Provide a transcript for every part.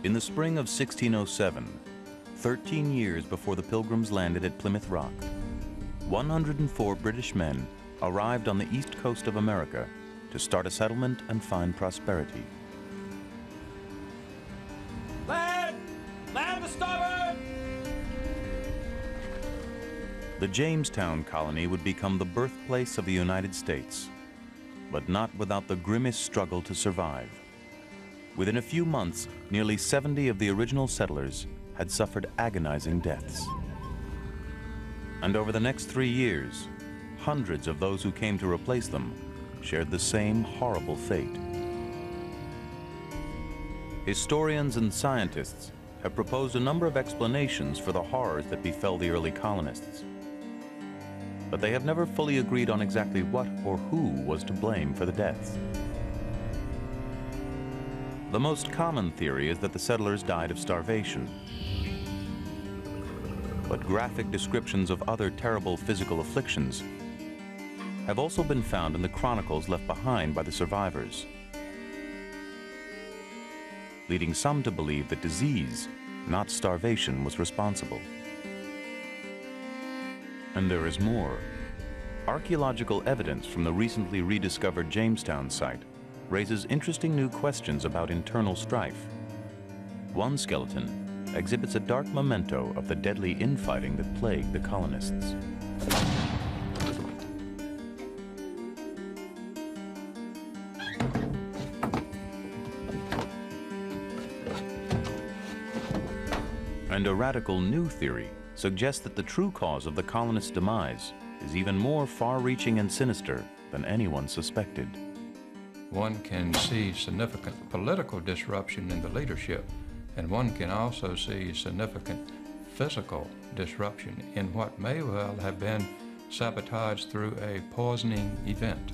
In the spring of 1607, 13 years before the Pilgrims landed at Plymouth Rock, 104 British men arrived on the east coast of America to start a settlement and find prosperity. Land! Land to starboard! The Jamestown colony would become the birthplace of the United States, but not without the grimmest struggle to survive. Within a few months, nearly 70 of the original settlers had suffered agonizing deaths. And over the next 3 years, hundreds of those who came to replace them shared the same horrible fate. Historians and scientists have proposed a number of explanations for the horrors that befell the early colonists, but they have never fully agreed on exactly what or who was to blame for the deaths. The most common theory is that the settlers died of starvation, but graphic descriptions of other terrible physical afflictions have also been found in the chronicles left behind by the survivors, leading some to believe that disease, not starvation, was responsible. And there is more. Archaeological evidence from the recently rediscovered Jamestown site raises interesting new questions about internal strife. One skeleton exhibits a dark memento of the deadly infighting that plagued the colonists. And a radical new theory suggests that the true cause of the colonists' demise is even more far-reaching and sinister than anyone suspected. One can see significant political disruption in the leadership, and one can also see significant physical disruption in what may well have been sabotage through a poisoning event.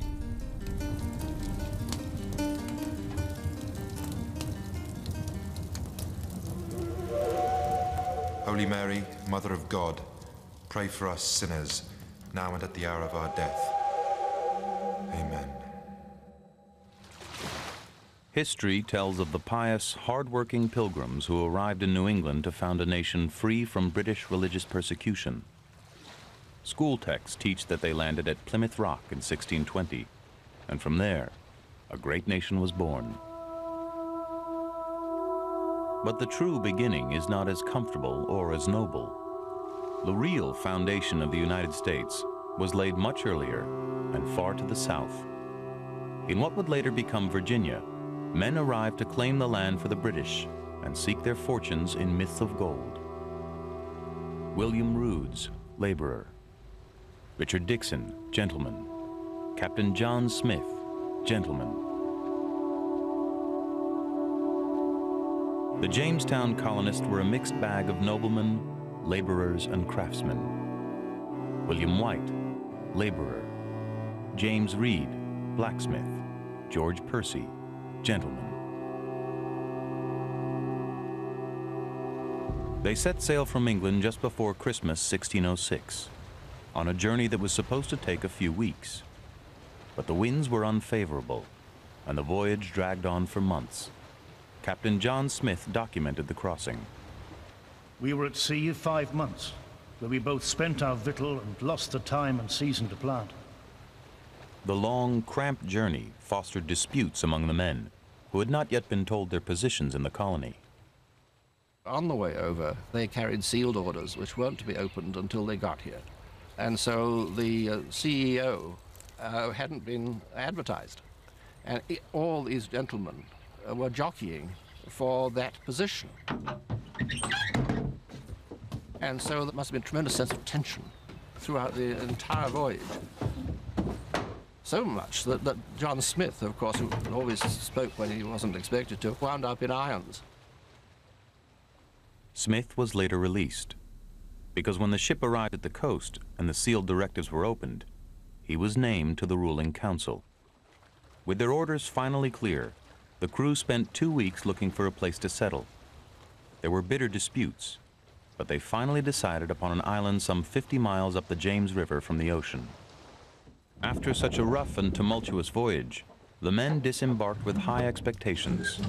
Holy Mary, Mother of God, pray for us sinners, now and at the hour of our death. Amen. History tells of the pious, hard-working pilgrims who arrived in New England to found a nation free from British religious persecution. School texts teach that they landed at Plymouth Rock in 1620, and from there, a great nation was born. But the true beginning is not as comfortable or as noble. The real foundation of the United States was laid much earlier and far to the south. In what would later become Virginia, men arrived to claim the land for the British and seek their fortunes in myths of gold. William Roods, laborer. Richard Dixon, gentleman. Captain John Smith, gentleman. The Jamestown colonists were a mixed bag of noblemen, laborers, and craftsmen. William White, laborer. James Reed, blacksmith. George Percy, gentleman. They set sail from England just before Christmas 1606, on a journey that was supposed to take a few weeks. But the winds were unfavorable, and the voyage dragged on for months. Captain John Smith documented the crossing. We were at sea 5 months, where we both spent our victual and lost the time and season to plant. The long, cramped journey fostered disputes among the men, who had not yet been told their positions in the colony. On the way over, they carried sealed orders which weren't to be opened until they got here. And so the CEO hadn't been advertised. And all these gentlemen were jockeying for that position. And so there must have been a tremendous sense of tension throughout the entire voyage. So much that John Smith, of course, who always spoke when he wasn't expected to, wound up in irons. Smith was later released, because when the ship arrived at the coast and the sealed directives were opened, he was named to the ruling council. With their orders finally clear, the crew spent 2 weeks looking for a place to settle. There were bitter disputes, but they finally decided upon an island some 50 miles up the James River from the ocean. After such a rough and tumultuous voyage, the men disembarked with high expectations.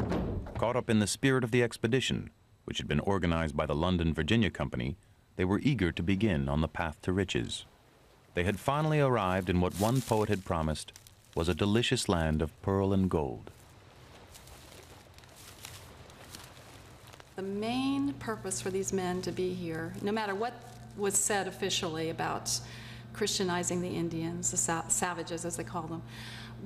Caught up in the spirit of the expedition, which had been organized by the London, Virginia Company, they were eager to begin on the path to riches. They had finally arrived in what one poet had promised was a delicious land of pearl and gold. The main purpose for these men to be here, no matter what was said officially about Christianizing the Indians, the savages as they call them,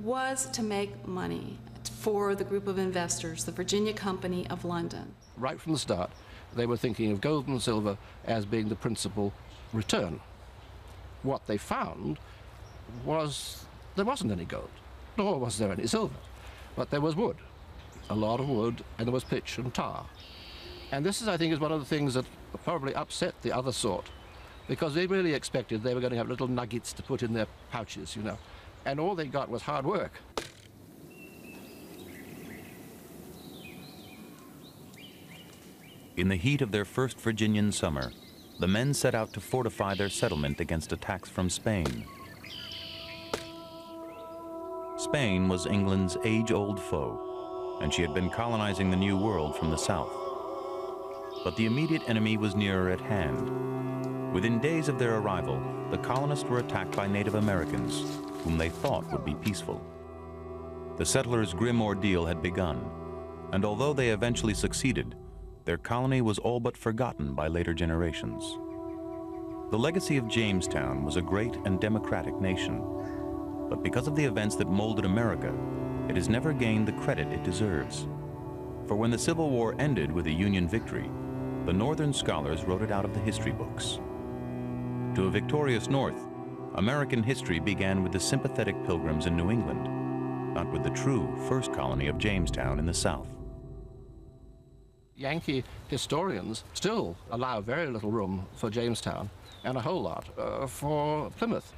was to make money for the group of investors, the Virginia Company of London. Right from the start, they were thinking of gold and silver as being the principal return. What they found was there wasn't any gold, nor was there any silver, but there was wood, a lot of wood, and there was pitch and tar. And this is, I think, is one of the things that probably upset the other sort, because they really expected they were going to have little nuggets to put in their pouches, you know, and all they got was hard work. In the heat of their first Virginian summer, the men set out to fortify their settlement against attacks from Spain. Spain was England's age-old foe, and she had been colonizing the New World from the south. But the immediate enemy was nearer at hand. Within days of their arrival, the colonists were attacked by Native Americans, whom they thought would be peaceful. The settlers' grim ordeal had begun, and although they eventually succeeded, their colony was all but forgotten by later generations. The legacy of Jamestown was a great and democratic nation, but because of the events that molded America, it has never gained the credit it deserves. For when the Civil War ended with a Union victory, the Northern scholars wrote it out of the history books. To a victorious North, American history began with the sympathetic Pilgrims in New England, not with the true first colony of Jamestown in the South. Yankee historians still allow very little room for Jamestown and a whole lot for Plymouth.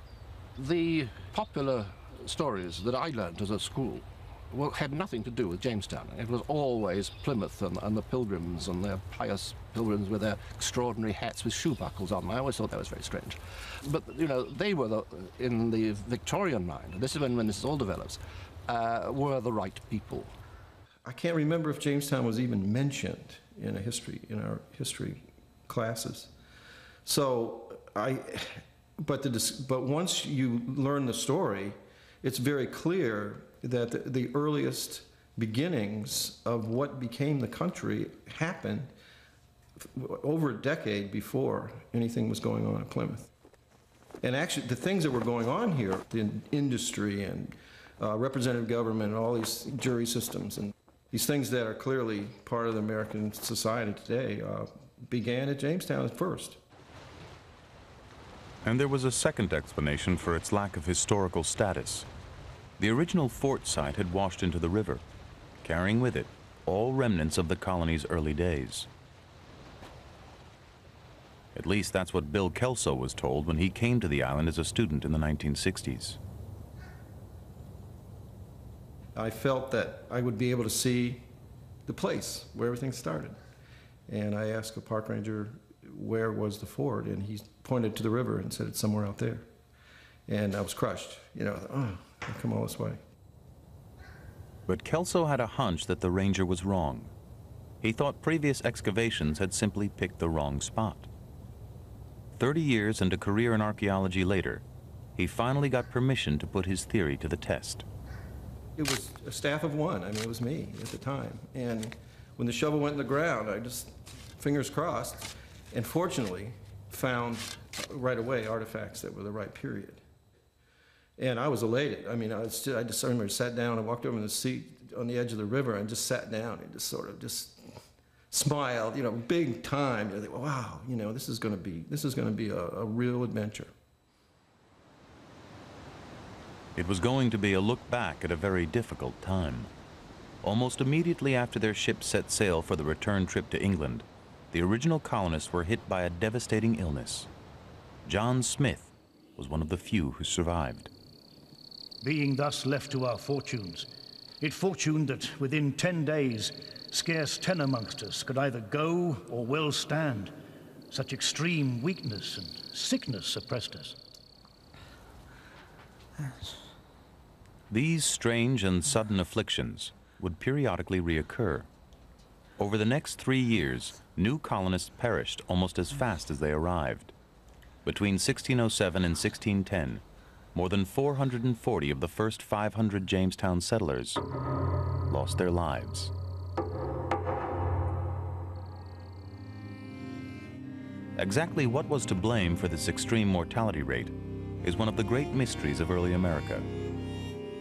The popular stories that I learned as a school had nothing to do with Jamestown. It was always Plymouth and the Pilgrims and their pious pilgrims with their extraordinary hats with shoe buckles on. I always thought that was very strange. But, you know, they were, in the Victorian mind, and this is when this all develops, were the right people. I can't remember if Jamestown was even mentioned in our history classes. So but once you learn the story, it's very clear that the earliest beginnings of what became the country happened over a decade before anything was going on at Plymouth. And actually, the things that were going on here, the industry and representative government and all these jury systems and these things that are clearly part of the American society today, began at Jamestown first. And there was a second explanation for its lack of historical status. The original fort site had washed into the river, carrying with it all remnants of the colony's early days. At least that's what Bill Kelso was told when he came to the island as a student in the 1960s. I felt that I would be able to see the place where everything started. And I asked a park ranger where was the fort, and he pointed to the river and said it's somewhere out there. And I was crushed, you know, oh, I've come all this way. But Kelso had a hunch that the ranger was wrong. He thought previous excavations had simply picked the wrong spot. 30 years and a career in archaeology later, he finally got permission to put his theory to the test. It was a staff of one. I mean, it was me at the time. And when the shovel went in the ground, I just, fingers crossed, and fortunately found right away artifacts that were the right period. And I was elated. I mean, I just remember sat down and walked over in the seat on the edge of the river and just sat down and just sort of just smiled, you know, big time. You know, wow, you know, this is going to be a real adventure. It was going to be a look back at a very difficult time. Almost immediately after their ship set sail for the return trip to England, the original colonists were hit by a devastating illness. John Smith was one of the few who survived. Being thus left to our fortunes, it fortuned that within 10 days, scarce 10 amongst us could either go or well stand. Such extreme weakness and sickness oppressed us. These strange and sudden afflictions would periodically reoccur. Over the next 3 years, new colonists perished almost as fast as they arrived. Between 1607 and 1610, more than 440 of the first 500 Jamestown settlers lost their lives. Exactly what was to blame for this extreme mortality rate is one of the great mysteries of early America.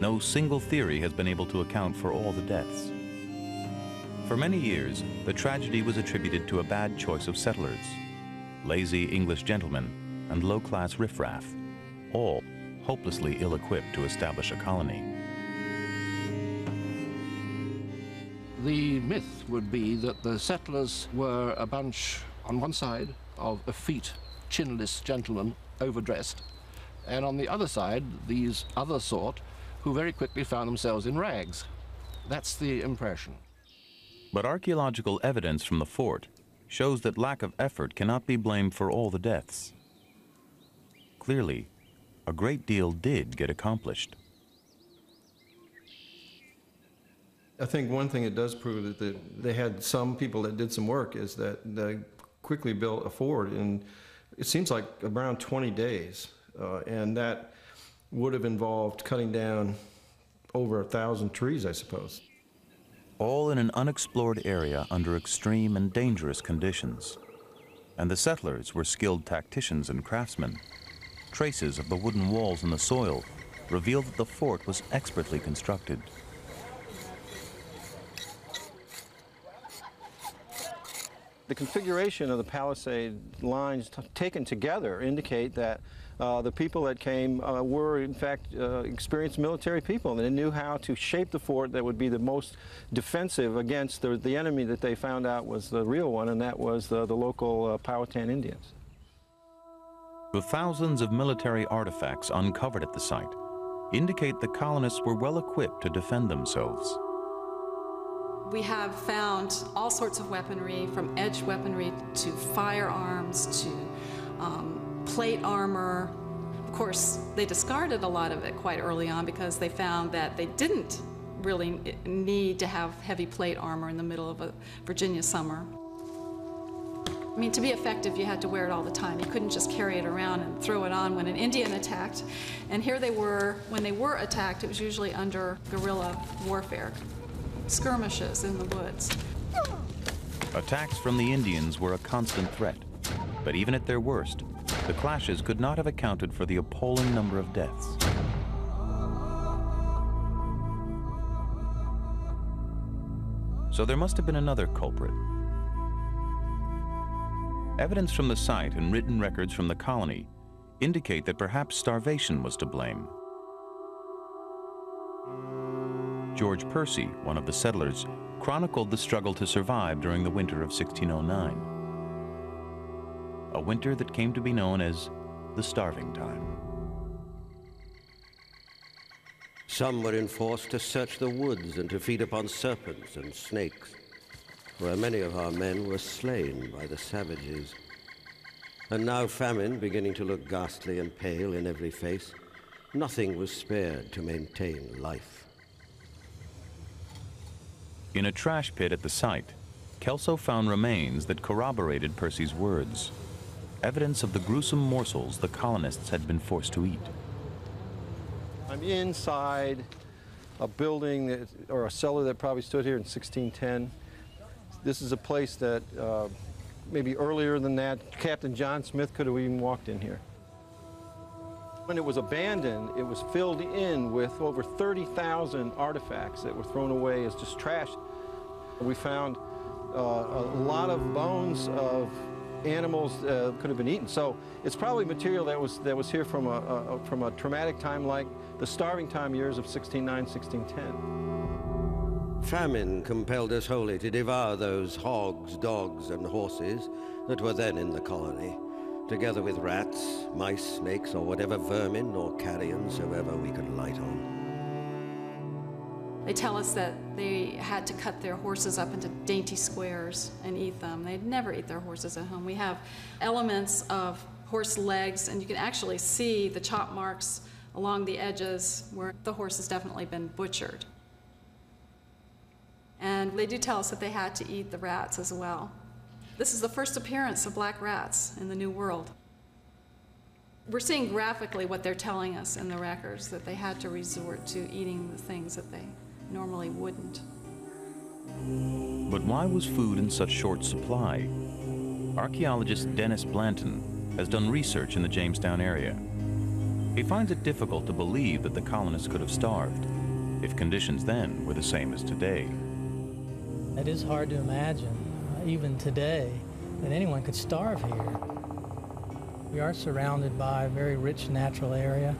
No single theory has been able to account for all the deaths. For many years, the tragedy was attributed to a bad choice of settlers, lazy English gentlemen and low-class riffraff, all hopelessly ill-equipped to establish a colony. The myth would be that the settlers were a bunch, on one side, of effete, chinless gentlemen, overdressed, and on the other side, these other sort, who very quickly found themselves in rags. That's the impression. But archaeological evidence from the fort shows that lack of effort cannot be blamed for all the deaths. Clearly, a great deal did get accomplished. I think one thing it does prove that they had some people that did some work is that they quickly built a fort in, it seems like, around 20 days. And that would have involved cutting down over 1,000 trees, I suppose. All in an unexplored area under extreme and dangerous conditions. And the settlers were skilled tacticians and craftsmen. Traces of the wooden walls in the soil revealed that the fort was expertly constructed. The configuration of the palisade lines taken together indicate that the people that came were, in fact, experienced military people, and they knew how to shape the fort that would be the most defensive against the enemy that they found out was the real one, and that was the local Powhatan Indians. The thousands of military artifacts uncovered at the site indicate the colonists were well equipped to defend themselves. We have found all sorts of weaponry, from edge weaponry to firearms to plate armor. Of course, they discarded a lot of it quite early on because they found that they didn't really need to have heavy plate armor in the middle of a Virginia summer. I mean, to be effective, you had to wear it all the time. You couldn't just carry it around and throw it on when an Indian attacked. And here they were, when they were attacked, it was usually under guerrilla warfare, skirmishes in the woods. Attacks from the Indians were a constant threat, but even at their worst, the clashes could not have accounted for the appalling number of deaths. So there must have been another culprit. Evidence from the site and written records from the colony indicate that perhaps starvation was to blame. George Percy, one of the settlers, chronicled the struggle to survive during the winter of 1609. A winter that came to be known as the starving time. Some were enforced to search the woods and to feed upon serpents and snakes, where many of our men were slain by the savages. And now famine beginning to look ghastly and pale in every face, nothing was spared to maintain life. In a trash pit at the site, Kelso found remains that corroborated Percy's words, evidence of the gruesome morsels the colonists had been forced to eat. I'm inside a building or a cellar that probably stood here in 1610. This is a place that maybe earlier than that, Captain John Smith could have even walked in here. When it was abandoned, it was filled in with over 30,000 artifacts that were thrown away as just trash. We found a lot of bones of animals could have been eaten. So it's probably material that was here from a traumatic time like the starving time years of 1609, 1610. Famine compelled us wholly to devour those hogs, dogs, and horses that were then in the colony, together with rats, mice, snakes, or whatever vermin or carrion soever we could light on. They tell us that they had to cut their horses up into dainty squares and eat them. They'd never eat their horses at home. We have elements of horse legs, and you can actually see the chop marks along the edges where the horse has definitely been butchered. And they do tell us that they had to eat the rats as well. This is the first appearance of black rats in the New World. We're seeing graphically what they're telling us in the records, that they had to resort to eating the things that they normally wouldn't. But why was food in such short supply? Archaeologist Dennis Blanton has done research in the Jamestown area. He finds it difficult to believe that the colonists could have starved, if conditions then were the same as today. It is hard to imagine, even today, that anyone could starve here. We are surrounded by a very rich natural area.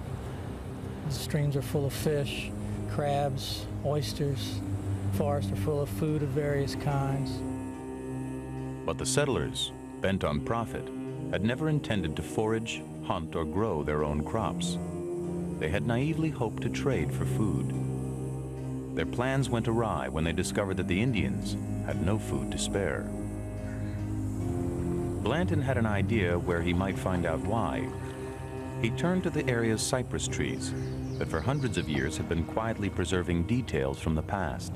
The streams are full of fish, crabs, oysters. Forests are full of food of various kinds. But the settlers, bent on profit, had never intended to forage, hunt, or grow their own crops. They had naively hoped to trade for food. Their plans went awry when they discovered that the Indians had no food to spare. Blanton had an idea where he might find out why. He turned to the area's cypress trees that for hundreds of years had been quietly preserving details from the past.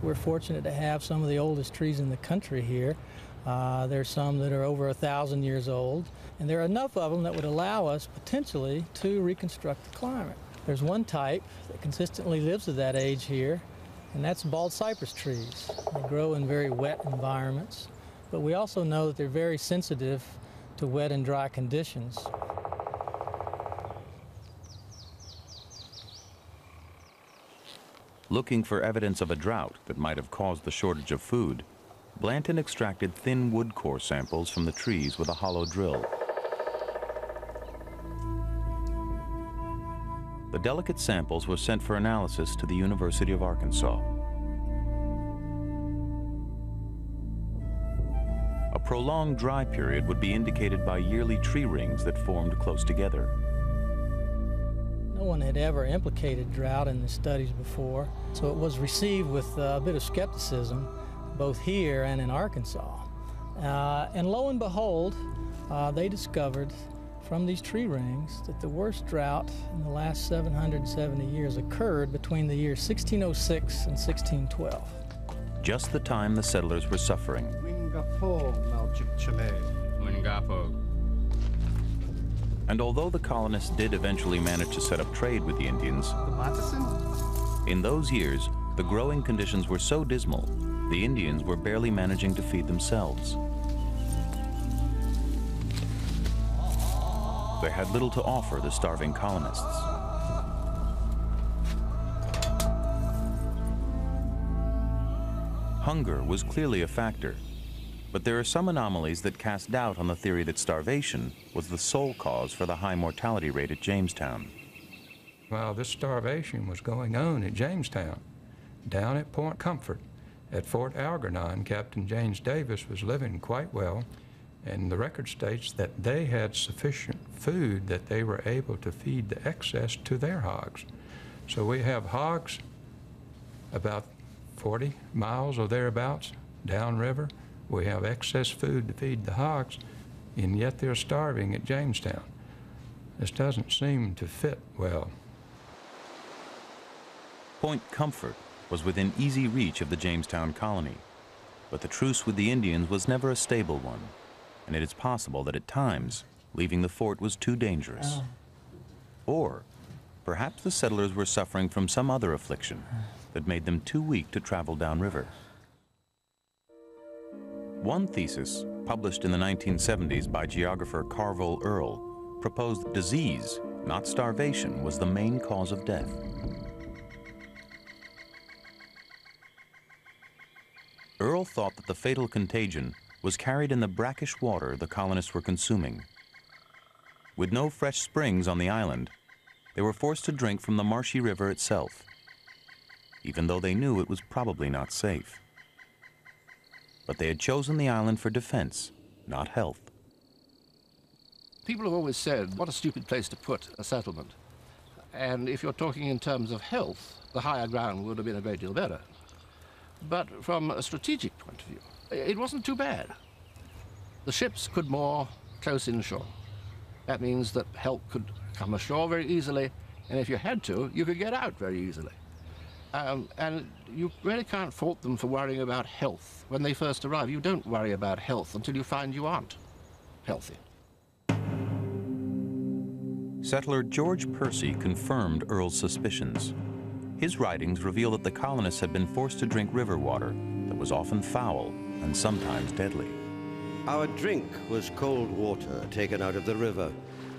We're fortunate to have some of the oldest trees in the country here. There's some that are over 1,000 years old, and there are enough of them that would allow us potentially to reconstruct the climate. There's one type that consistently lives at that age here, and that's bald cypress trees. They grow in very wet environments, but we also know that they're very sensitive to wet and dry conditions. Looking for evidence of a drought that might have caused the shortage of food, Blanton extracted thin wood core samples from the trees with a hollow drill. The delicate samples were sent for analysis to the University of Arkansas. A prolonged dry period would be indicated by yearly tree rings that formed close together. No one had ever implicated drought in the studies before, so it was received with a bit of skepticism, both here and in Arkansas. And lo and behold, they discovered from these tree rings that the worst drought in the last 770 years occurred between the years 1606 and 1612. Just the time the settlers were suffering. And although the colonists did eventually manage to set up trade with the Indians, in those years, the growing conditions were so dismal, the Indians were barely managing to feed themselves. They had little to offer the starving colonists. Hunger was clearly a factor, but there are some anomalies that cast doubt on the theory that starvation was the sole cause for the high mortality rate at Jamestown. While this starvation was going on at Jamestown, down at Point Comfort, at Fort Algernon, Captain James Davis was living quite well, and the record states that they had sufficient food that they were able to feed the excess to their hogs. So we have hogs about 40 miles or thereabouts downriver. We have excess food to feed the hogs, and yet they're starving at Jamestown. This doesn't seem to fit well. Point Comfort was within easy reach of the Jamestown colony, but the truce with the Indians was never a stable one, and it is possible that at times leaving the fort was too dangerous. Or perhaps the settlers were suffering from some other affliction that made them too weak to travel downriver. One thesis, published in the 1970s by geographer Carville Earle, proposed that disease, not starvation, was the main cause of death. Earle thought that the fatal contagion was carried in the brackish water the colonists were consuming. With no fresh springs on the island, they were forced to drink from the marshy river itself, even though they knew it was probably not safe. But they had chosen the island for defense, not health. People have always said, what a stupid place to put a settlement. And if you're talking in terms of health, the higher ground would have been a great deal better. But from a strategic point of view, it wasn't too bad. The ships could moor close inshore. That means that help could come ashore very easily, and if you had to, you could get out very easily. And you really can't fault them for worrying about health. When they first arrive, you don't worry about health until you find you aren't healthy. Settler George Percy confirmed Earl's suspicions. His writings reveal that the colonists had been forced to drink river water that was often foul and sometimes deadly. Our drink was cold water taken out of the river,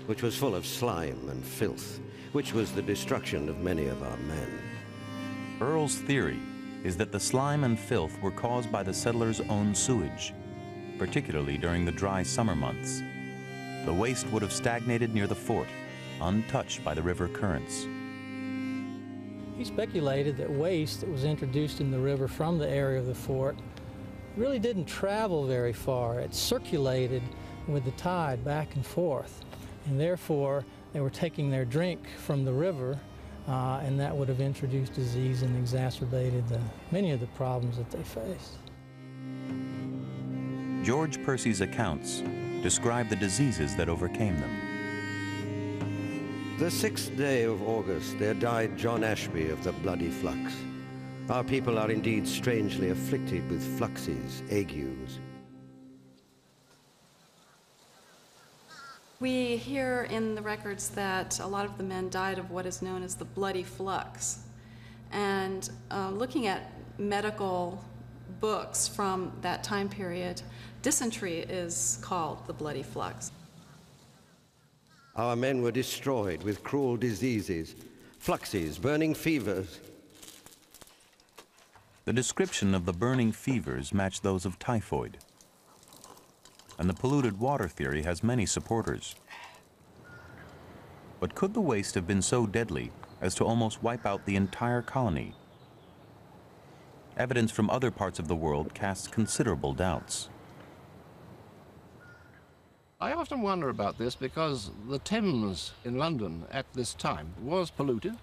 which was full of slime and filth, which was the destruction of many of our men. Earl's theory is that the slime and filth were caused by the settlers' own sewage, particularly during the dry summer months. The waste would have stagnated near the fort, untouched by the river currents. He speculated that waste that was introduced in the river from the area of the fort really didn't travel very far. It circulated with the tide back and forth, and therefore they were taking their drink from the river, and that would have introduced disease and exacerbated many of the problems that they faced. George Percy's accounts describe the diseases that overcame them. The 6th day of August, there died John Ashby of the bloody flux. Our people are indeed strangely afflicted with fluxes, agues. We hear in the records that a lot of the men died of what is known as the bloody flux. And looking at medical books from that time period, dysentery is called the bloody flux. Our men were destroyed with cruel diseases, fluxes, burning fevers. The description of the burning fevers matched those of typhoid. And the polluted water theory has many supporters. But could the waste have been so deadly as to almost wipe out the entire colony? Evidence from other parts of the world casts considerable doubts. I often wonder about this because the Thames in London at this time was polluted.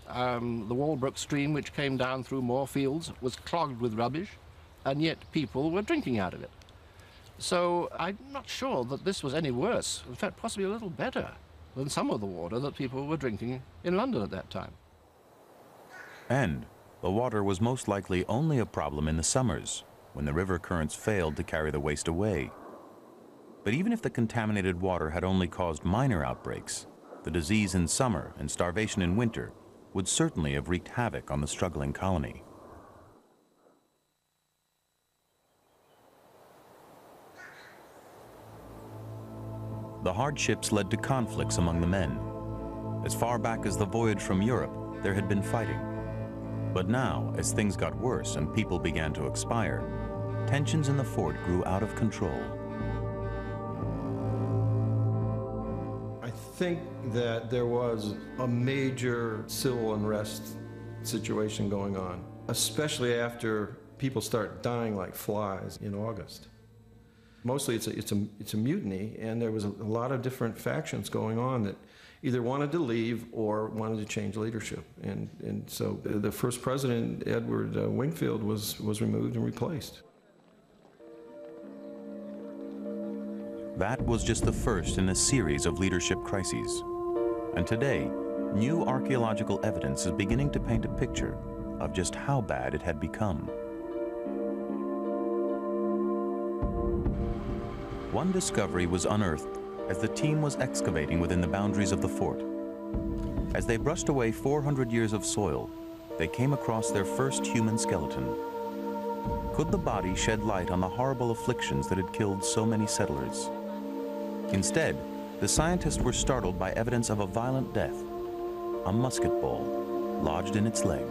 The Walbrook stream, which came down through Moorfields, was clogged with rubbish, and yet people were drinking out of it. So I'm not sure that this was any worse, in fact possibly a little better than some of the water that people were drinking in London at that time. And the water was most likely only a problem in the summers, when the river currents failed to carry the waste away. But even if the contaminated water had only caused minor outbreaks, the disease in summer and starvation in winter would certainly have wreaked havoc on the struggling colony. The hardships led to conflicts among the men. As far back as the voyage from Europe, there had been fighting. But now, as things got worse and people began to expire, tensions in the fort grew out of control. I think that there was a major civil unrest situation going on, especially after people start dying like flies in August. Mostly it's a mutiny, and there was a lot of different factions going on that either wanted to leave or wanted to change leadership. And so the first president, Edward Wingfield, was removed and replaced. That was just the first in a series of leadership crises. And today, new archaeological evidence is beginning to paint a picture of just how bad it had become. One discovery was unearthed as the team was excavating within the boundaries of the fort. As they brushed away 400 years of soil, they came across their first human skeleton. Could the body shed light on the horrible afflictions that had killed so many settlers? Instead, the scientists were startled by evidence of a violent death, a musket ball lodged in its leg.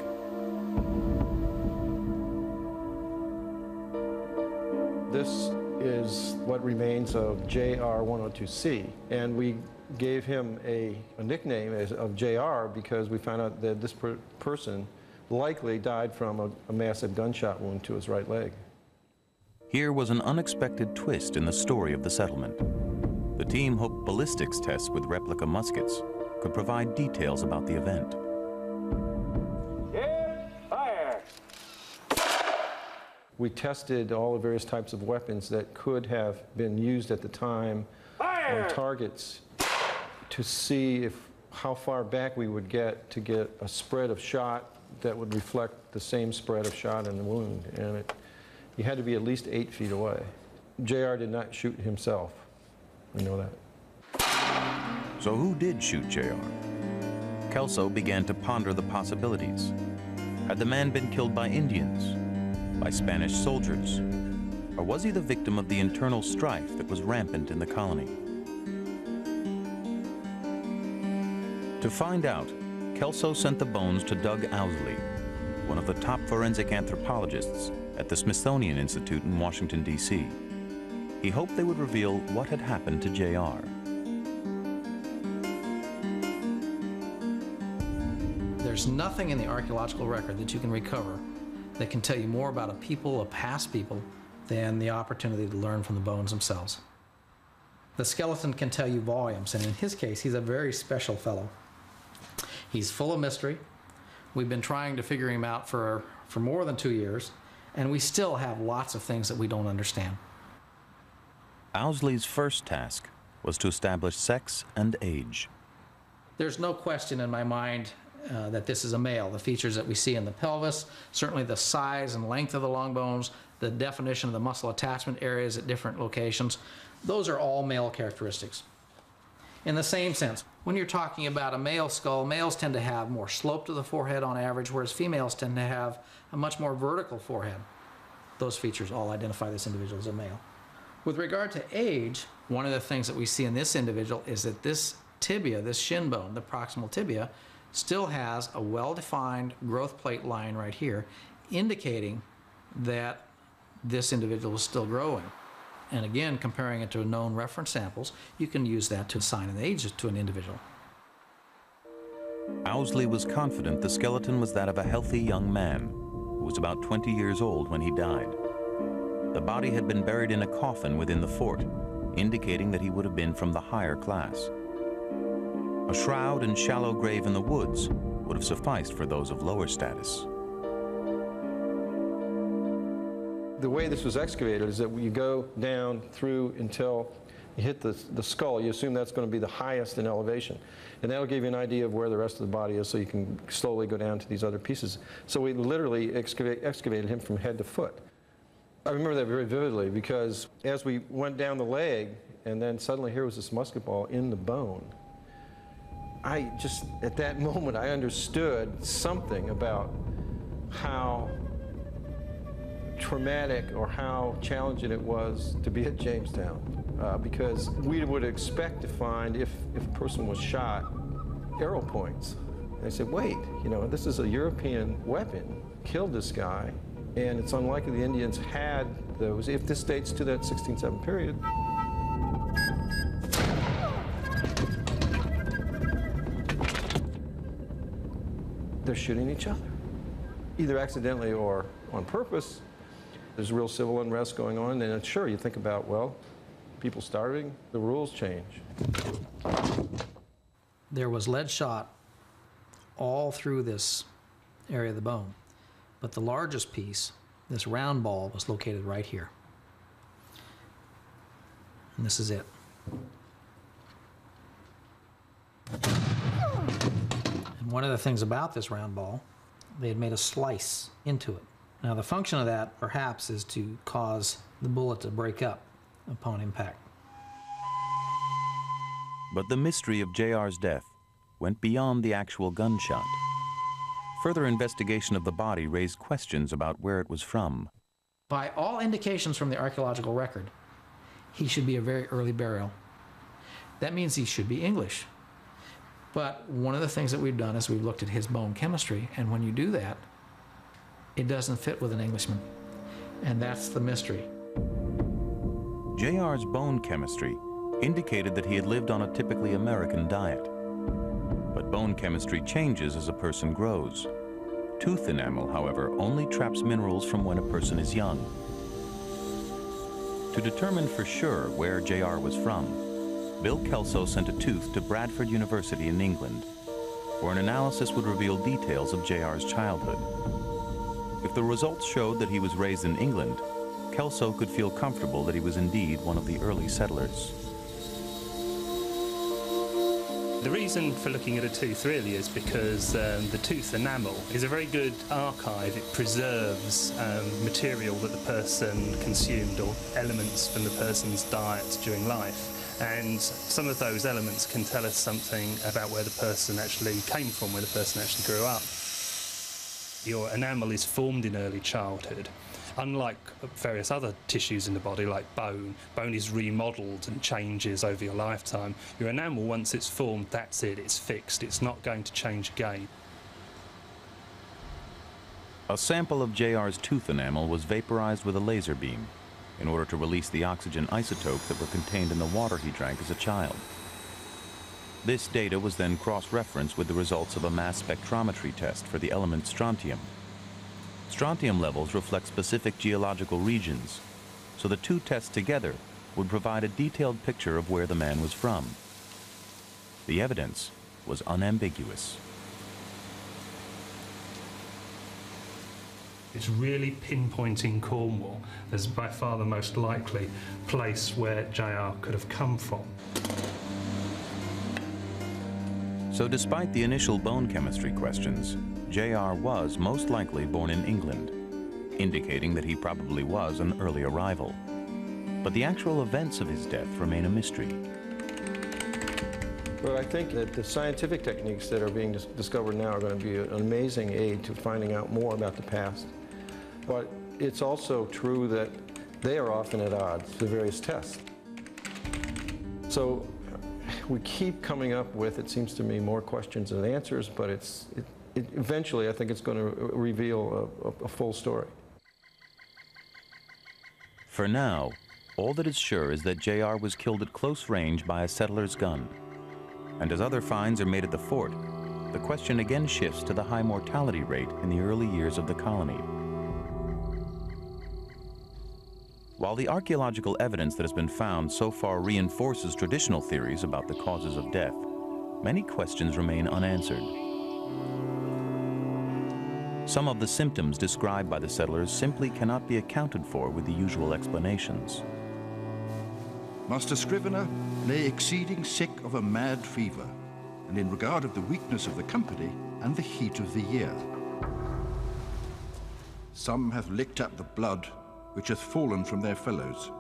This is what remains of JR-102C, and we gave him a nickname of JR because we found out that this person likely died from a massive gunshot wound to his right leg. Here was an unexpected twist in the story of the settlement. The team hoped ballistics tests with replica muskets could provide details about the event. Fire! We tested all the various types of weapons that could have been used at the time on targets to see how far back we would get to get a spread of shot that would reflect the same spread of shot in the wound. And you had to be at least 8 feet away. JR did not shoot himself. We know that. So who did shoot JR? Kelso began to ponder the possibilities. Had the man been killed by Indians? By Spanish soldiers? Or was he the victim of the internal strife that was rampant in the colony? To find out, Kelso sent the bones to Doug Owsley, one of the top forensic anthropologists at the Smithsonian Institute in Washington, D.C. He hoped they would reveal what had happened to JR. There's nothing in the archaeological record that you can recover that can tell you more about a people, a past people, than the opportunity to learn from the bones themselves. The skeleton can tell you volumes, and in his case, he's a very special fellow. He's full of mystery. We've been trying to figure him out for more than 2 years, and we still have lots of things that we don't understand. Owsley's first task was to establish sex and age. There's no question in my mind that this is a male. The features that we see in the pelvis, certainly the size and length of the long bones, the definition of the muscle attachment areas at different locations, those are all male characteristics. In the same sense, when you're talking about a male skull, males tend to have more slope to the forehead on average, whereas females tend to have a much more vertical forehead. Those features all identify this individual as a male. With regard to age, one of the things that we see in this individual is that this tibia, this shin bone, the proximal tibia, still has a well-defined growth plate line right here, indicating that this individual is still growing. And again, comparing it to known reference samples, you can use that to assign an age to an individual. Owsley was confident the skeleton was that of a healthy young man who was about 20 years old when he died. The body had been buried in a coffin within the fort, indicating that he would have been from the higher class. A shroud and shallow grave in the woods would have sufficed for those of lower status. The way this was excavated is that you go down through until you hit the skull. You assume that's going to be the highest in elevation. And that'll give you an idea of where the rest of the body is, so you can slowly go down to these other pieces. So we literally excavated him from head to foot. I remember that very vividly, because as we went down the leg, and then suddenly here was this musket ball in the bone, I just, at that moment, I understood something about how traumatic or how challenging it was to be at Jamestown, because we would expect to find, if a person was shot, arrow points. And they said, wait, this is a European weapon, killed this guy, and it's unlikely the Indians had those. If this dates to that 1607 period, they're shooting each other, either accidentally or on purpose. There's real civil unrest going on, and sure, you think about, well, people starving, the rules change. There was lead shot all through this area of the bone, but the largest piece, this round ball, was located right here. And this is it. And one of the things about this round ball, they had made a slice into it. Now, the function of that, perhaps, is to cause the bullet to break up upon impact. But the mystery of JR's death went beyond the actual gunshot. Further investigation of the body raised questions about where it was from. By all indications from the archaeological record, he should be a very early burial. That means he should be English. But one of the things that we've done is we've looked at his bone chemistry, and when you do that, it doesn't fit with an Englishman. And that's the mystery. JR's bone chemistry indicated that he had lived on a typically American diet. But bone chemistry changes as a person grows. Tooth enamel, however, only traps minerals from when a person is young. To determine for sure where JR was from, Bill Kelso sent a tooth to Bradford University in England, where an analysis would reveal details of JR's childhood. If the results showed that he was raised in England, Kelso could feel comfortable that he was indeed one of the early settlers. The reason for looking at a tooth really is because the tooth enamel is a very good archive. It preserves material that the person consumed or elements from the person's diet during life. And some of those elements can tell us something about where the person actually came from, where the person actually grew up. Your enamel is formed in early childhood. Unlike various other tissues in the body, like bone is remodelled and changes over your lifetime. Your enamel, once it's formed, that's it, it's fixed, it's not going to change again. A sample of JR's tooth enamel was vaporized with a laser beam in order to release the oxygen isotopes that were contained in the water he drank as a child. This data was then cross-referenced with the results of a mass spectrometry test for the element strontium. Strontium levels reflect specific geological regions, so the two tests together would provide a detailed picture of where the man was from. The evidence was unambiguous. It's really pinpointing Cornwall as by far the most likely place where JR could have come from. So despite the initial bone chemistry questions, JR was most likely born in England, indicating that he probably was an early arrival. But the actual events of his death remain a mystery. Well, I think that the scientific techniques that are being discovered now are going to be an amazing aid to finding out more about the past. But it's also true that they are often at odds, the various tests. So we keep coming up with, it seems to me, more questions than answers, but eventually I think it's going to reveal a full story. For now, all that is sure is that JR was killed at close range by a settler's gun. And as other finds are made at the fort, the question again shifts to the high mortality rate in the early years of the colony. While the archaeological evidence that has been found so far reinforces traditional theories about the causes of death, many questions remain unanswered. Some of the symptoms described by the settlers simply cannot be accounted for with the usual explanations. Master Scrivener lay exceeding sick of a mad fever, and in regard of the weakness of the company and the heat of the year. Some have licked up the blood which hath fallen from their fellows.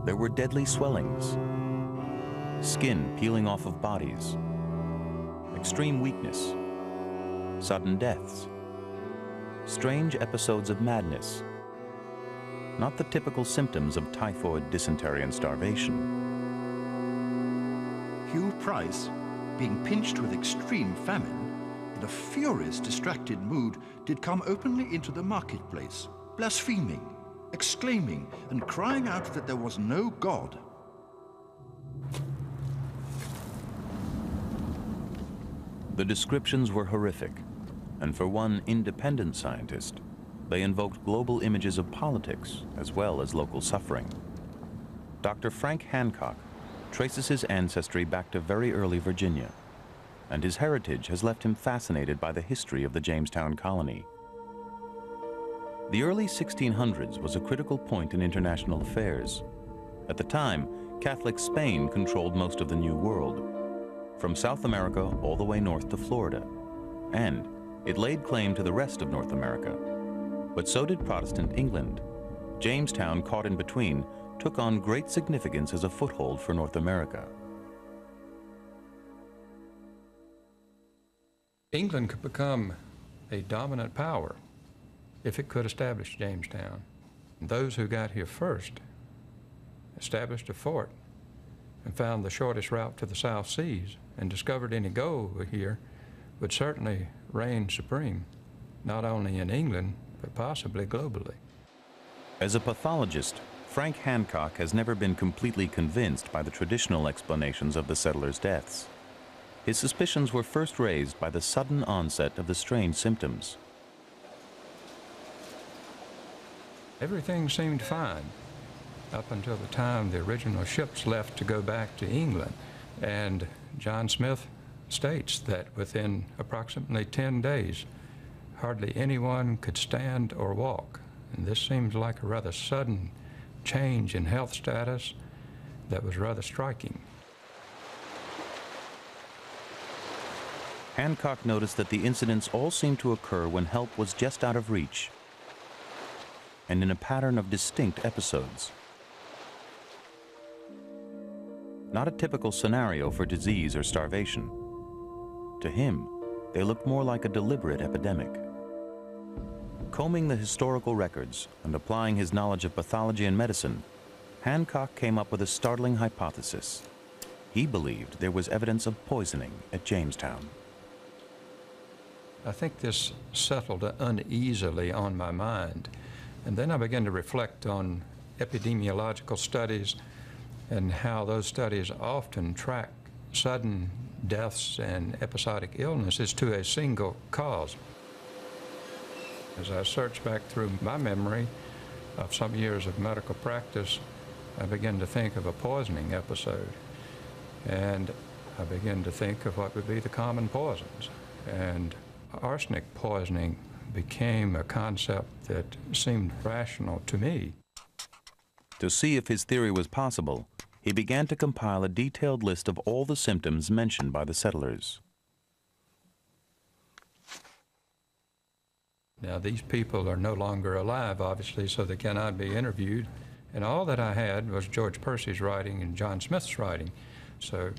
There were deadly swellings, skin peeling off of bodies, extreme weakness, sudden deaths, strange episodes of madness, not the typical symptoms of typhoid, dysentery, and starvation. Hugh Price, being pinched with extreme famine, in a furious, distracted mood, did come openly into the marketplace, blaspheming, exclaiming, and crying out that there was no God. The descriptions were horrific, and for one independent scientist, they invoked global images of politics as well as local suffering. Dr. Frank Hancock traces his ancestry back to very early Virginia, and his heritage has left him fascinated by the history of the Jamestown colony. The early 1600s was a critical point in international affairs. At the time, Catholic Spain controlled most of the New World, from South America all the way north to Florida, and it laid claim to the rest of North America. But so did Protestant England. Jamestown, caught in between, took on great significance as a foothold for North America. England could become a dominant power if it could establish Jamestown. Those who got here first established a fort and found the shortest route to the South Seas and discovered any gold here would certainly reign supreme, not only in England, but possibly globally. As a pathologist, Frank Hancock has never been completely convinced by the traditional explanations of the settlers' deaths. His suspicions were first raised by the sudden onset of the strange symptoms. Everything seemed fine up until the time the original ships left to go back to England. And John Smith states that within approximately 10 days, hardly anyone could stand or walk. And this seems like a rather sudden change in health status that was rather striking. Hancock noticed that the incidents all seemed to occur when help was just out of reach, and in a pattern of distinct episodes. Not a typical scenario for disease or starvation. To him, they looked more like a deliberate epidemic. Combing the historical records and applying his knowledge of pathology and medicine, Hancock came up with a startling hypothesis. He believed there was evidence of poisoning at Jamestown. I think this settled uneasily on my mind, and then I began to reflect on epidemiological studies and how those studies often track sudden deaths and episodic illnesses to a single cause. As I searched back through my memory of some years of medical practice, I began to think of a poisoning episode, and I began to think of what would be the common poisons. And arsenic poisoning became a concept that seemed rational to me. To see if his theory was possible, he began to compile a detailed list of all the symptoms mentioned by the settlers. Now, these people are no longer alive, obviously, so they cannot be interviewed. And all that I had was George Percy's writing and John Smith's writing. So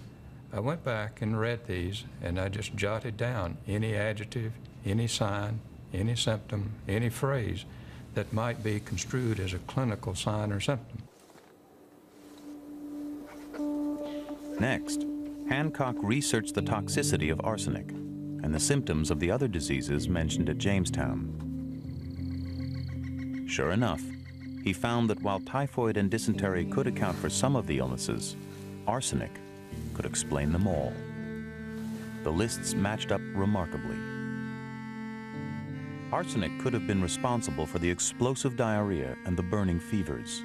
I went back and read these, and I just jotted down any adjective, any sign, any symptom, any phrase that might be construed as a clinical sign or symptom. Next, Hancock researched the toxicity of arsenic and the symptoms of the other diseases mentioned at Jamestown. Sure enough, he found that while typhoid and dysentery could account for some of the illnesses, arsenic could explain them all. The lists matched up remarkably. Arsenic could have been responsible for the explosive diarrhea and the burning fevers,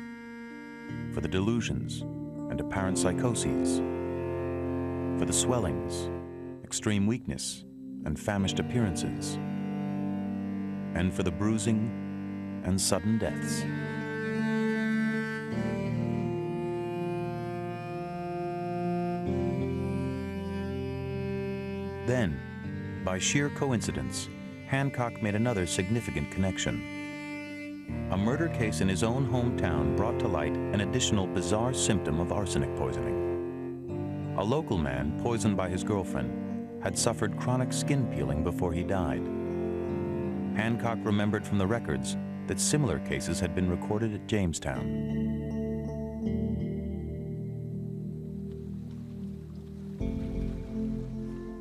for the delusions and apparent psychoses, for the swellings, extreme weakness, and famished appearances, and for the bruising and sudden deaths. Then, by sheer coincidence, Hancock made another significant connection. A murder case in his own hometown brought to light an additional bizarre symptom of arsenic poisoning. A local man, poisoned by his girlfriend, had suffered chronic skin peeling before he died. Hancock remembered from the records that similar cases had been recorded at Jamestown.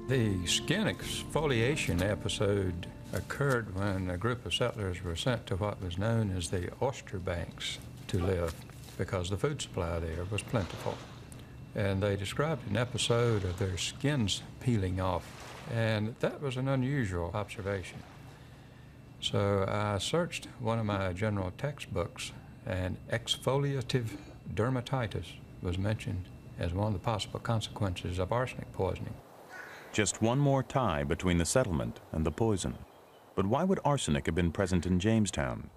The skin exfoliation episode occurred when a group of settlers were sent to what was known as the oyster banks to live because the food supply there was plentiful. And they described an episode of their skins peeling off, and that was an unusual observation. So I searched one of my general textbooks, and exfoliative dermatitis was mentioned as one of the possible consequences of arsenic poisoning. Just one more tie between the settlement and the poison. But why would arsenic have been present in Jamestown?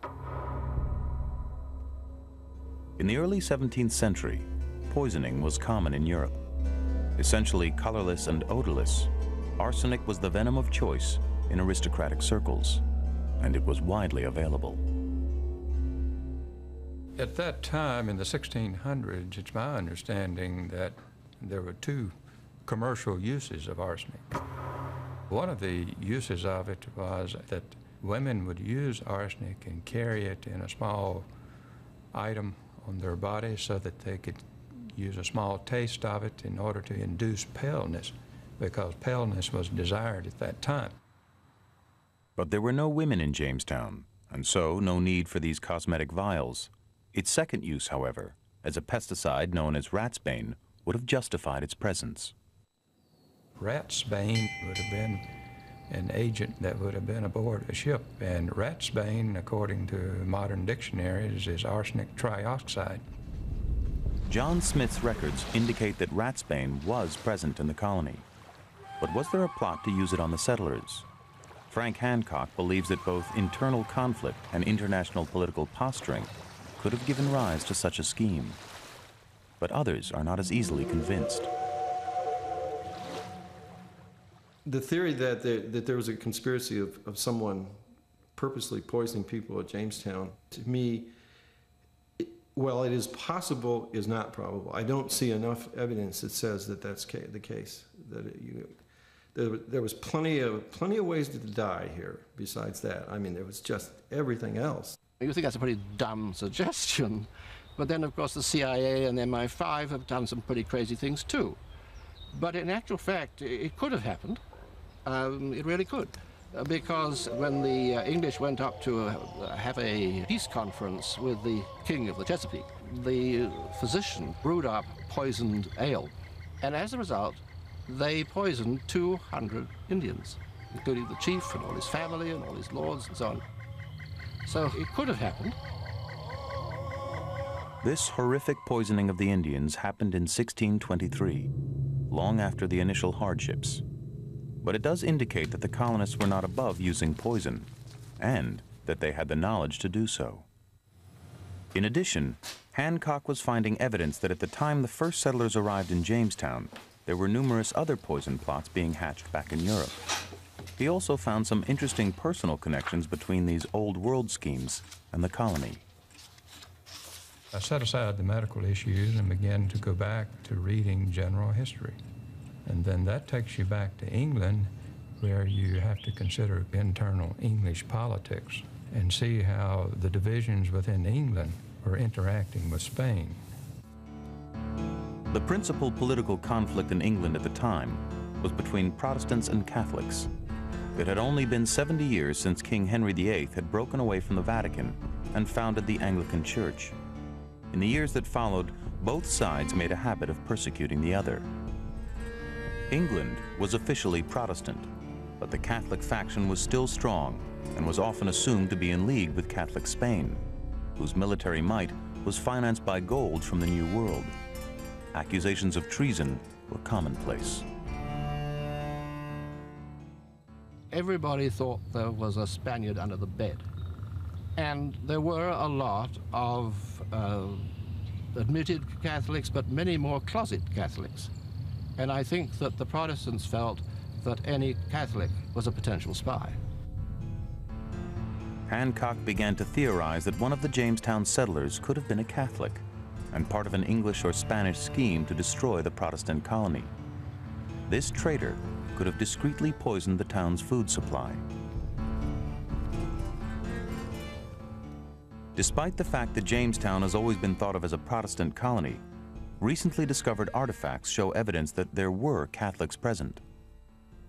In the early 17th century, poisoning was common in Europe. Essentially colorless and odorless, arsenic was the venom of choice in aristocratic circles, and it was widely available. At that time, in the 1600s, it's my understanding that there were two commercial uses of arsenic. One of the uses of it was that women would use arsenic and carry it in a small item on their body so that they could use a small taste of it in order to induce paleness, because paleness was desired at that time. But there were no women in Jamestown, and so no need for these cosmetic vials. Its second use, however, as a pesticide known as ratsbane, would have justified its presence. Ratsbane would have been an agent that would have been aboard a ship, and ratsbane, according to modern dictionaries, is arsenic trioxide. John Smith's records indicate that ratsbane was present in the colony. But was there a plot to use it on the settlers? Frank Hancock believes that both internal conflict and international political posturing could have given rise to such a scheme. But others are not as easily convinced. The theory that there was a conspiracy of someone purposely poisoning people at Jamestown, to me, while it is possible, is not probable. I don't see enough evidence that says that that's the case. There was plenty of ways to die here besides that. I mean, there was just everything else. You think that's a pretty dumb suggestion, but then, of course, the CIA and MI5 have done some pretty crazy things, too. But in actual fact, it could have happened. It really could. Because when the English went up to have a peace conference with the King of the Chesapeake, the physician brewed up poisoned ale. And as a result, they poisoned 200 Indians, including the chief and all his family and all his lords and so on. So it could have happened. This horrific poisoning of the Indians happened in 1623, long after the initial hardships. But it does indicate that the colonists were not above using poison, and that they had the knowledge to do so. In addition, Hancock was finding evidence that at the time the first settlers arrived in Jamestown, there were numerous other poison plots being hatched back in Europe. He also found some interesting personal connections between these old world schemes and the colony. I set aside the medical issues and began to go back to reading general history. And then that takes you back to England, where you have to consider internal English politics and see how the divisions within England were interacting with Spain. The principal political conflict in England at the time was between Protestants and Catholics. It had only been 70 years since King Henry VIII had broken away from the Vatican and founded the Anglican Church. In the years that followed, both sides made a habit of persecuting the other. England was officially Protestant, but the Catholic faction was still strong and was often assumed to be in league with Catholic Spain, whose military might was financed by gold from the New World. Accusations of treason were commonplace. Everybody thought there was a Spaniard under the bed. And there were a lot of admitted Catholics, but many more closet Catholics. And I think that the Protestants felt that any Catholic was a potential spy. Hancock began to theorize that one of the Jamestown settlers could have been a Catholic and part of an English or Spanish scheme to destroy the Protestant colony. This traitor could have discreetly poisoned the town's food supply. Despite the fact that Jamestown has always been thought of as a Protestant colony, recently discovered artifacts show evidence that there were Catholics present.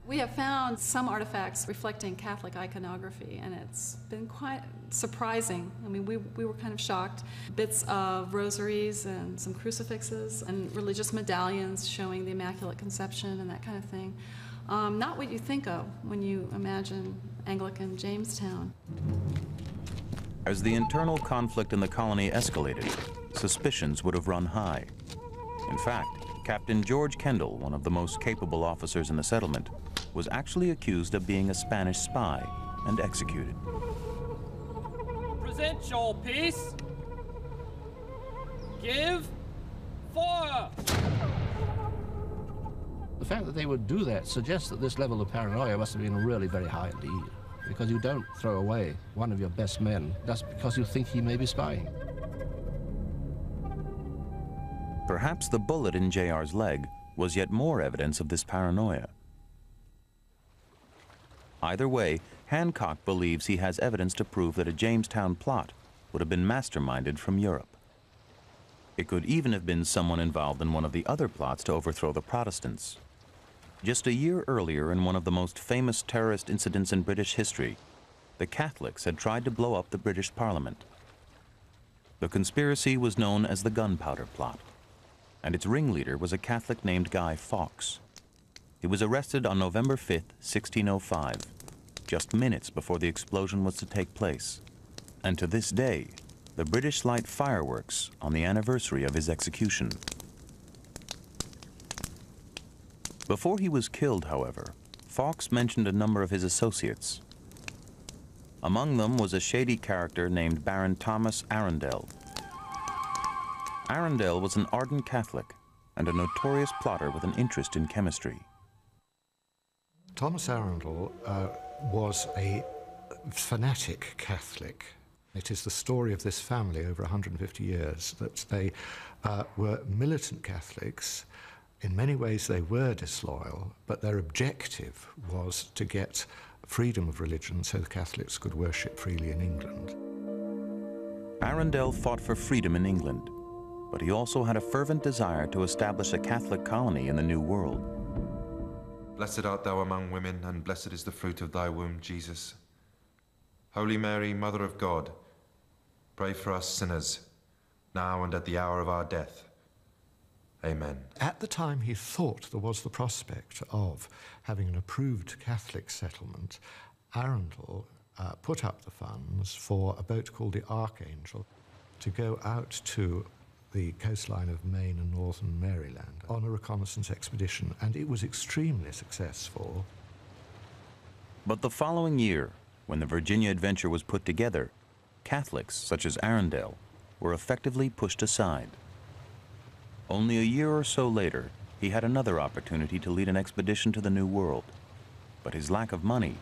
We have found some artifacts reflecting Catholic iconography, and it's been quite surprising. I mean, we were kind of shocked. Bits of rosaries and some crucifixes and religious medallions showing the Immaculate Conception and that kind of thing. Not what you think of when you imagine Anglican Jamestown. As the internal conflict in the colony escalated, suspicions would have run high. In fact, Captain George Kendall, one of the most capable officers in the settlement, was actually accused of being a Spanish spy and executed. Present your piece. Give. Fire. The fact that they would do that suggests that this level of paranoia must have been really very high indeed, because you don't throw away one of your best men just because you think he may be spying. Perhaps the bullet in JR's leg was yet more evidence of this paranoia. Either way, Hancock believes he has evidence to prove that a Jamestown plot would have been masterminded from Europe. It could even have been someone involved in one of the other plots to overthrow the Protestants. Just a year earlier, in one of the most famous terrorist incidents in British history, the Catholics had tried to blow up the British Parliament. The conspiracy was known as the Gunpowder Plot, and its ringleader was a Catholic named Guy Fawkes. He was arrested on November 5, 1605, just minutes before the explosion was to take place. And to this day, the British light fireworks on the anniversary of his execution. Before he was killed, however, Fawkes mentioned a number of his associates. Among them was a shady character named Baron Thomas Arundel. Arundel was an ardent Catholic and a notorious plotter with an interest in chemistry. Thomas Arundel was a fanatic Catholic. It is the story of this family over 150 years that they were militant Catholics. In many ways they were disloyal, but their objective was to get freedom of religion so the Catholics could worship freely in England. Arundel fought for freedom in England, but he also had a fervent desire to establish a Catholic colony in the New World. Blessed art thou among women, and blessed is the fruit of thy womb, Jesus. Holy Mary, Mother of God, pray for us sinners, now and at the hour of our death. Amen. At the time he thought there was the prospect of having an approved Catholic settlement, Arundel put up the funds for a boat called the Archangel to go out to the coastline of Maine and northern Maryland on a reconnaissance expedition, and it was extremely successful. But the following year, when the Virginia adventure was put together, Catholics, such as Arundel, were effectively pushed aside. Only a year or so later, he had another opportunity to lead an expedition to the New World, but his lack of money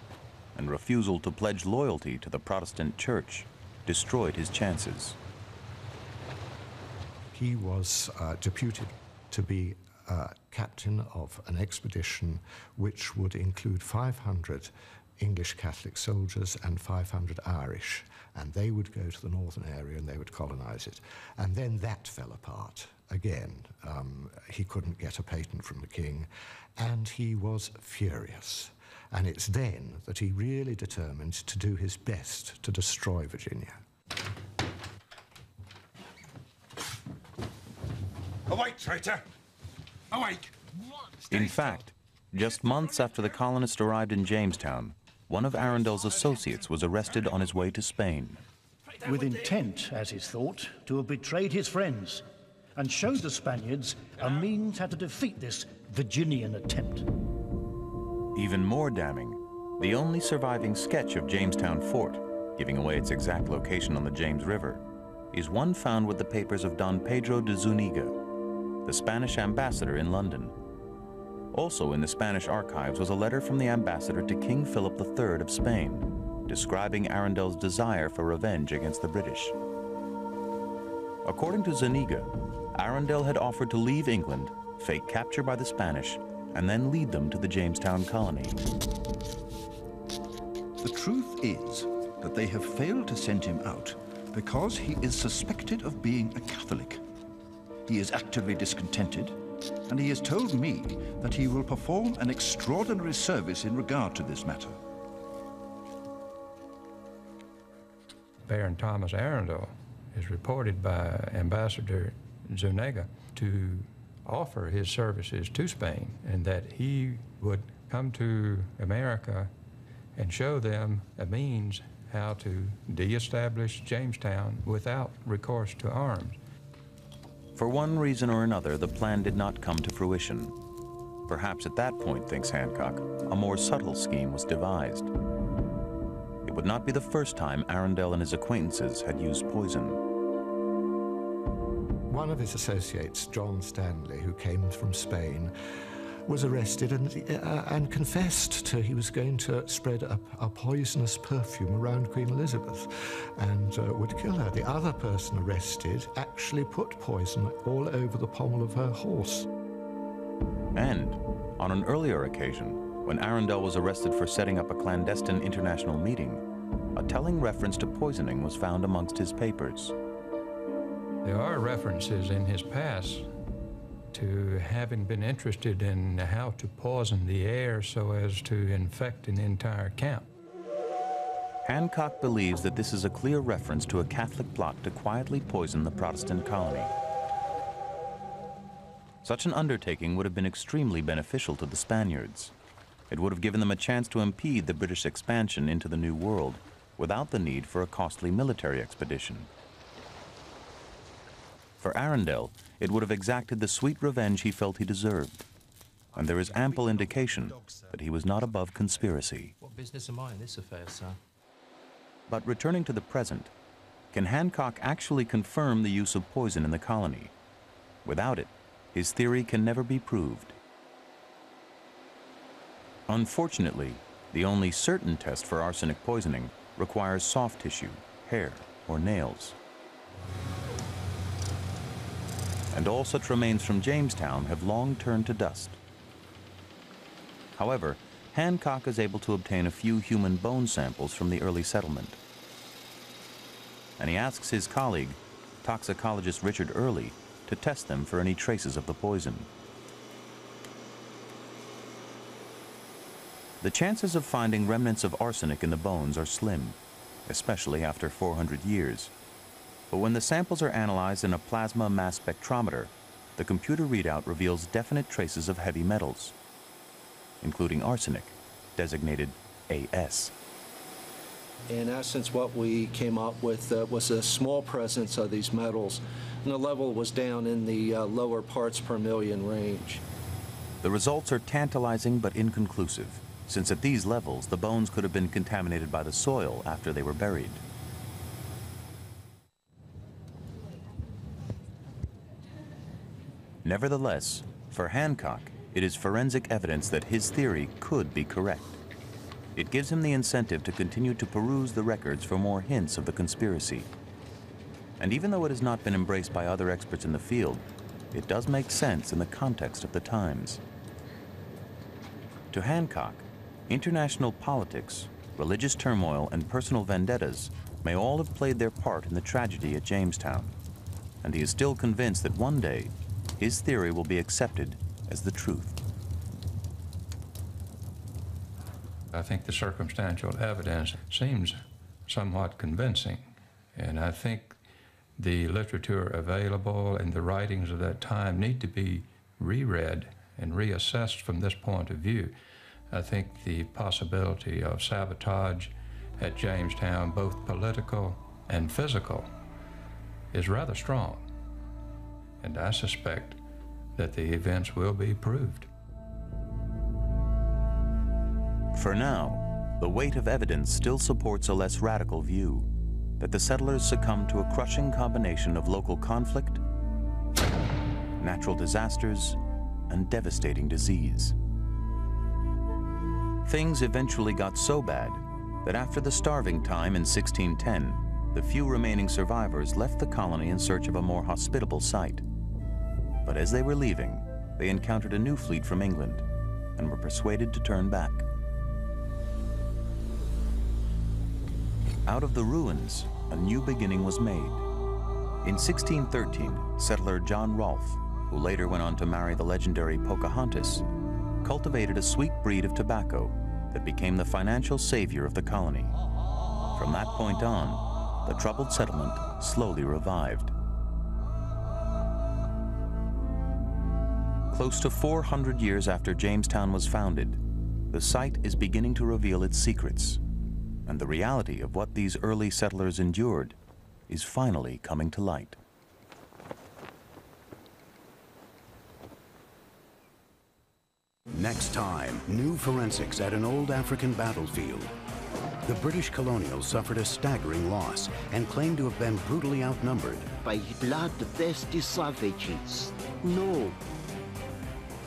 and refusal to pledge loyalty to the Protestant Church destroyed his chances. He was deputed to be captain of an expedition which would include 500 English Catholic soldiers and 500 Irish, and they would go to the northern area and they would colonize it. And then that fell apart again. He couldn't get a patent from the king, and he was furious. And it's then that he really determined to do his best to destroy Virginia. Awake, traitor! Awake! In fact, just months after the colonists arrived in Jamestown, one of Arundel's associates was arrested on his way to Spain. With intent, as is thought, to have betrayed his friends and showed the Spaniards a means how to defeat this Virginian attempt. Even more damning, the only surviving sketch of Jamestown Fort, giving away its exact location on the James River, is one found with the papers of Don Pedro de Zuniga, the Spanish ambassador in London. Also in the Spanish archives was a letter from the ambassador to King Philip III of Spain, describing Arundel's desire for revenge against the British. According to Zuniga, Arundel had offered to leave England, fake capture by the Spanish, and then lead them to the Jamestown colony. The truth is that they have failed to send him out because he is suspected of being a Catholic. He is actively discontented, and he has told me that he will perform an extraordinary service in regard to this matter. Baron Thomas Arundel is reported by Ambassador Zuniga to offer his services to Spain, and that he would come to America and show them a means how to de-establish Jamestown without recourse to arms. For one reason or another, the plan did not come to fruition. Perhaps at that point, thinks Hancock, a more subtle scheme was devised. It would not be the first time Arundel and his acquaintances had used poison. One of his associates, John Stanley, who came from Spain, was arrested and confessed he was going to spread a poisonous perfume around Queen Elizabeth and would kill her. The other person arrested actually put poison all over the pommel of her horse. And on an earlier occasion, when Arundel was arrested for setting up a clandestine international meeting, a telling reference to poisoning was found amongst his papers. There are references in his past to having been interested in how to poison the air so as to infect an entire camp. Hancock believes that this is a clear reference to a Catholic plot to quietly poison the Protestant colony. Such an undertaking would have been extremely beneficial to the Spaniards. It would have given them a chance to impede the British expansion into the New World without the need for a costly military expedition. For Arundel, it would have exacted the sweet revenge he felt he deserved. And there is ample indication that he was not above conspiracy. What business am I in this affair, sir? But returning to the present, can Hancock actually confirm the use of poison in the colony? Without it, his theory can never be proved. Unfortunately, the only certain test for arsenic poisoning requires soft tissue, hair, or nails. And all such remains from Jamestown have long turned to dust. However, Hancock is able to obtain a few human bone samples from the early settlement. And he asks his colleague, toxicologist Richard Early, to test them for any traces of the poison. The chances of finding remnants of arsenic in the bones are slim, especially after 400 years. But when the samples are analyzed in a plasma mass spectrometer, the computer readout reveals definite traces of heavy metals, including arsenic, designated AS. In essence, what we came up with was a small presence of these metals, and the level was down in the lower parts per million range. The results are tantalizing but inconclusive, since at these levels the bones could have been contaminated by the soil after they were buried. Nevertheless, for Hancock, it is forensic evidence that his theory could be correct. It gives him the incentive to continue to peruse the records for more hints of the conspiracy. And even though it has not been embraced by other experts in the field, it does make sense in the context of the times. To Hancock, international politics, religious turmoil, and personal vendettas may all have played their part in the tragedy at Jamestown, and he is still convinced that one day his theory will be accepted as the truth. I think the circumstantial evidence seems somewhat convincing, and I think the literature available and the writings of that time need to be reread and reassessed from this point of view. I think the possibility of sabotage at Jamestown, both political and physical, is rather strong, and I suspect that the events will be proved. For now, the weight of evidence still supports a less radical view, that the settlers succumbed to a crushing combination of local conflict, natural disasters, and devastating disease. Things eventually got so bad that after the starving time in 1610, the few remaining survivors left the colony in search of a more hospitable site. But as they were leaving, they encountered a new fleet from England and were persuaded to turn back. Out of the ruins, a new beginning was made. In 1613, settler John Rolfe, who later went on to marry the legendary Pocahontas, cultivated a sweet breed of tobacco that became the financial savior of the colony. From that point on, the troubled settlement slowly revived. Close to 400 years after Jamestown was founded, the site is beginning to reveal its secrets, and the reality of what these early settlers endured is finally coming to light. Next time, new forensics at an old African battlefield. The British colonials suffered a staggering loss and claimed to have been brutally outnumbered. By bloodthirsty savages. No.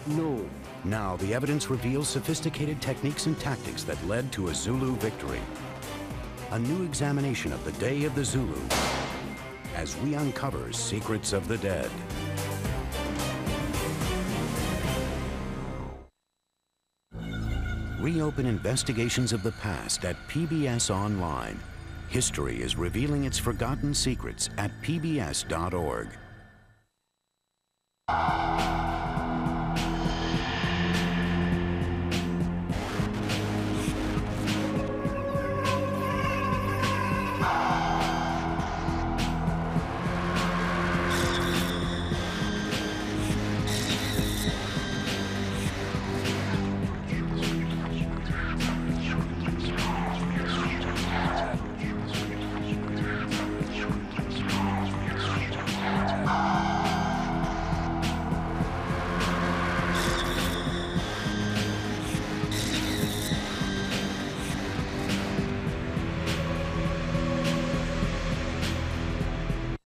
No. Now, the evidence reveals sophisticated techniques and tactics that led to a Zulu victory. A new examination of the Day of the Zulu as we uncover secrets of the dead. Reopen investigations of the past at PBS Online. History is revealing its forgotten secrets at pbs.org.